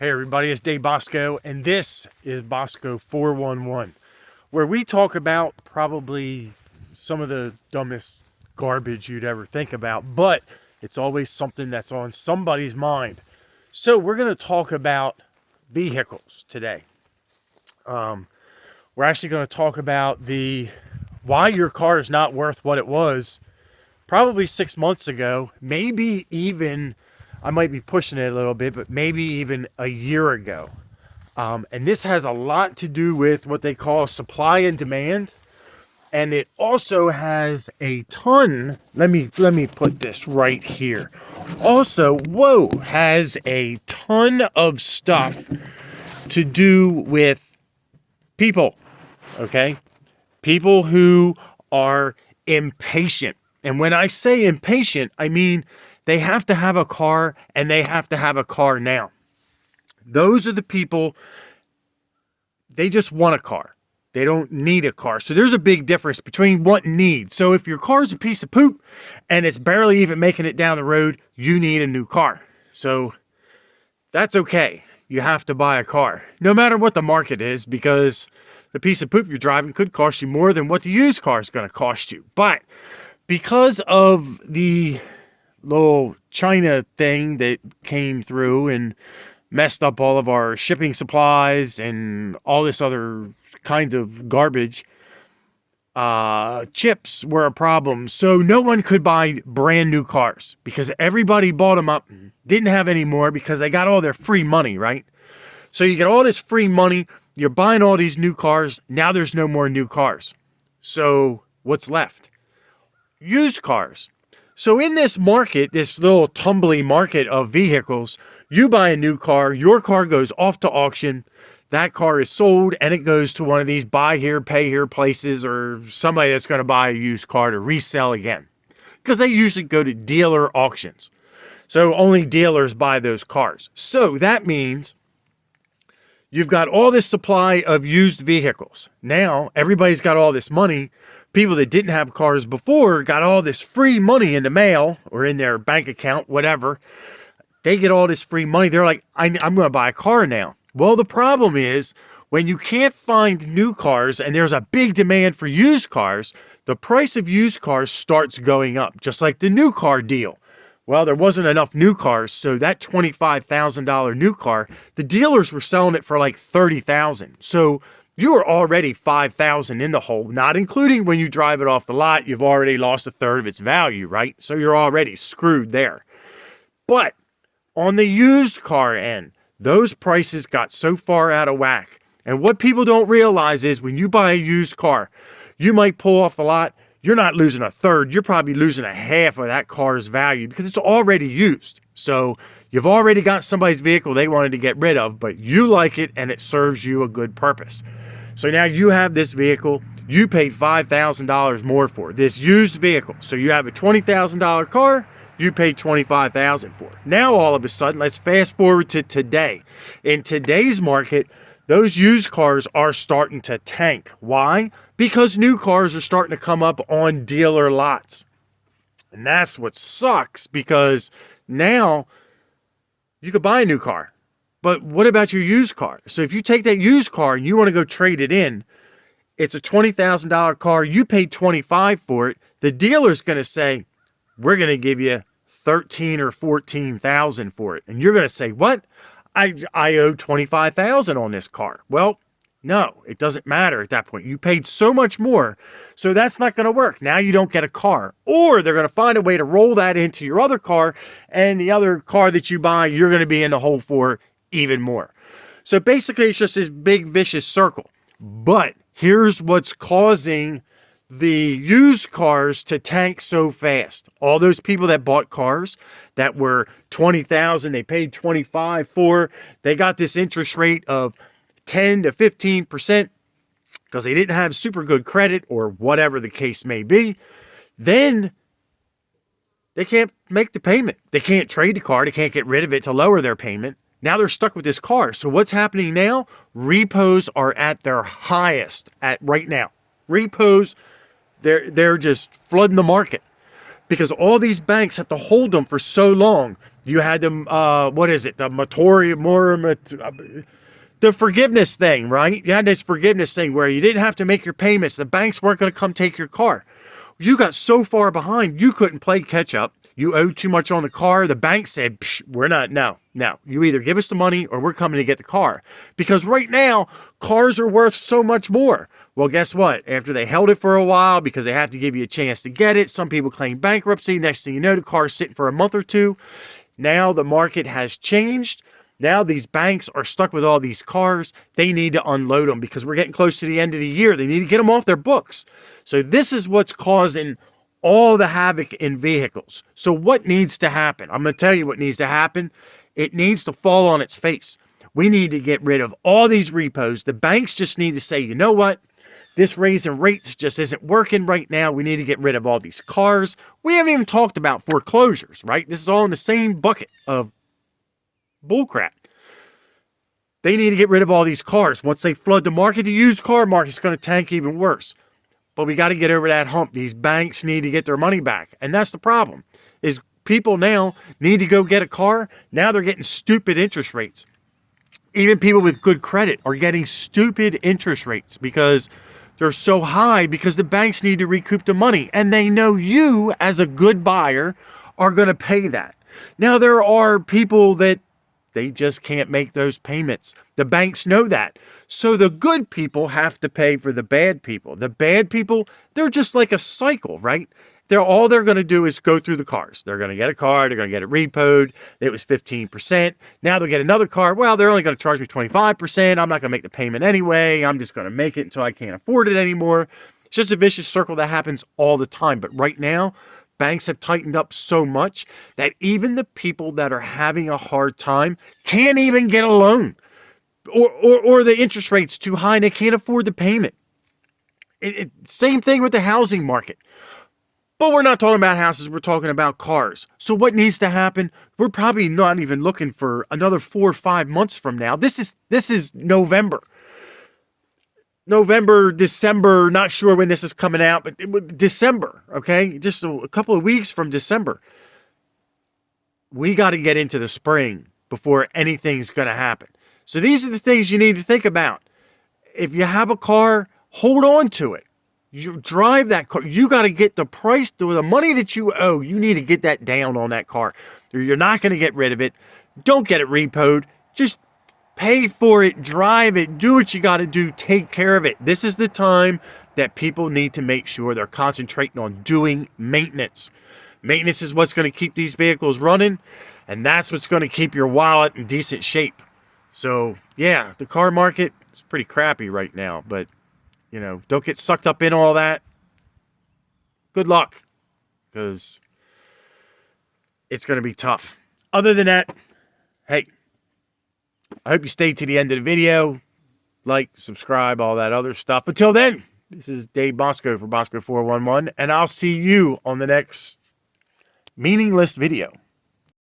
Hey everybody, it's Dave Bosco, and this is Bosco 411, where we talk about probably some of the dumbest garbage you'd ever think about, but it's always something that's on somebody's mind. So we're going to talk about vehicles today. We're actually going to talk about why your car is not worth what it was probably 6 months ago, maybe even I might be pushing it a little bit, but maybe even a year ago. And this has a lot to do with what they call supply and demand. And it also has a ton, let me put this right here. Also, has a ton of stuff to do with people, okay? People who are impatient. And when I say impatient, I mean they have to have a car, and they have to have a car now. Those are the people, they just want a car. They don't need a car. So there's a big difference between want and need. So if your car's a piece of poop and it's barely even making it down the road, you need a new car. So that's okay. You have to buy a car, no matter what the market is, because the piece of poop you're driving could cost you more than what the used car is going to cost you. But because of the little China thing that came through and messed up all of our shipping supplies and all this other kinds of garbage, chips were a problem. So no one could buy brand new cars because everybody bought them up, didn't have any more because they got all their free money, right? So you get all this free money, you're buying all these new cars, now there's no more new cars. So what's left? Used cars. So in this market, this little tumbly market of vehicles, you buy a new car, your car goes off to auction, that car is sold, and it goes to one of these buy here, pay here places, or somebody that's going to buy a used car to resell again. Because they usually go to dealer auctions. So only dealers buy those cars. So that means you've got all this supply of used vehicles. Now, everybody's got all this money. People that didn't have cars before got all this free money in the mail or in their bank account, whatever. They get all this free money. They're like, I'm going to buy a car now. Well, the problem is when you can't find new cars and there's a big demand for used cars, the price of used cars starts going up, just like the new car deal. Well, there wasn't enough new cars, so that $25,000 new car, the dealers were selling it for like $30,000. So you are already $5,000 in the hole, not including when you drive it off the lot. You've already lost a third of its value, right? So you're already screwed there. But on the used car end, those prices got so far out of whack. And what people don't realize is when you buy a used car, you might pull off the lot. You're not losing a third. You're probably losing a half of that car's value because it's already used. So you've already got somebody's vehicle they wanted to get rid of, but you like it and it serves you a good purpose. So now you have this vehicle, you paid $5,000 more for it, this used vehicle. So you have a $20,000 car, you paid $25,000 for it. Now all of a sudden, let's fast forward to today. In today's market, those used cars are starting to tank. Why? Because new cars are starting to come up on dealer lots. And that's what sucks, because now you could buy a new car. But what about your used car? So if you take that used car and you want to go trade it in, it's a $20,000 car, you paid $25,000 for it. The dealer's going to say, we're going to give you $13,000 or $14,000 for it. And you're going to say, what? I owe $25,000 on this car. Well, no, it doesn't matter at that point. You paid so much more, so that's not going to work. Now you don't get a car. Or they're going to find a way to roll that into your other car, and the other car that you buy, you're going to be in the hole for even more. So basically, it's just this big vicious circle. But here's what's causing the used cars to tank so fast. All those people that bought cars that were $20,000, they paid $25,000 for, they got this interest rate of 10 to 15% because they didn't have super good credit or whatever the case may be. Then they can't make the payment. They can't trade the car. They can't get rid of it to lower their payment. Now they're stuck with this car. So what's happening now? Repos are at their highest at right now. Repos, they're just flooding the market. because all these banks have to hold them for so long. You had them, what is it? The the forgiveness thing, right? You had this forgiveness thing where you didn't have to make your payments. The banks weren't going to come take your car. You got so far behind, you couldn't play catch up. You owed too much on the car. The bank said, we're not, no. You either give us the money or we're coming to get the car. Because right now, cars are worth so much more. Well, guess what? After they held it for a while because they have to give you a chance to get it, some people claim bankruptcy. Next thing you know, the car's sitting for a month or two. Now the market has changed. Now these banks are stuck with all these cars. They need to unload them because we're getting close to the end of the year. They need to get them off their books. So this is what's causing all the havoc in vehicles. So what needs to happen? I'm going to tell you what needs to happen. It needs to fall on its face. We need to get rid of all these repos. The banks just need to say, you know what? This raising rates just isn't working right now. We need to get rid of all these cars. We haven't even talked about foreclosures, right? This is all in the same bucket of bullcrap. They need to get rid of all these cars. Once they flood the market, the used car market's going to tank even worse. But we got to get over that hump. These banks need to get their money back. And that's the problem, is people now need to go get a car. Now they're getting stupid interest rates. Even people with good credit are getting stupid interest rates because they're so high because the banks need to recoup the money. And they know you, as a good buyer, are going to pay that. Now, there are people that they just can't make those payments. The banks know that. So the good people have to pay for the bad people. The bad people, they're just like a cycle, right? All they're going to do is go through the cars. They're going to get a car. They're going to get it repoed. It was 15%. Now they'll get another car. Well, they're only going to charge me 25%. I'm not going to make the payment anyway. I'm just going to make it until I can't afford it anymore. It's just a vicious circle that happens all the time. But right now, banks have tightened up so much that even the people that are having a hard time can't even get a loan. Or the interest rate's too high and they can't afford the payment. Same thing with the housing market. But we're not talking about houses, we're talking about cars. So what needs to happen? We're probably not even looking for another 4 or 5 months from now. This is November. December, not sure when this is coming out, but December, okay? Just a couple of weeks from December. We got to get into the spring before anything's going to happen. So these are the things you need to think about. If you have a car, hold on to it. You drive that car. You got to get the price, the money that you owe. You need to get that down on that car. You're not going to get rid of it. Don't get it repoed. Just pay for it. Drive it. Do what you got to do. Take care of it. This is the time that people need to make sure they're concentrating on doing maintenance. Maintenance is what's going to keep these vehicles running, and that's what's going to keep your wallet in decent shape. So, yeah, the car market is pretty crappy right now, but don't get sucked up in all that. Good luck, because it's going to be tough. Other than that, hey, I hope you stayed to the end of the video. Like, subscribe, all that other stuff. Until then, this is Dave Bosco for Bosco411, and I'll see you on the next meaningless video.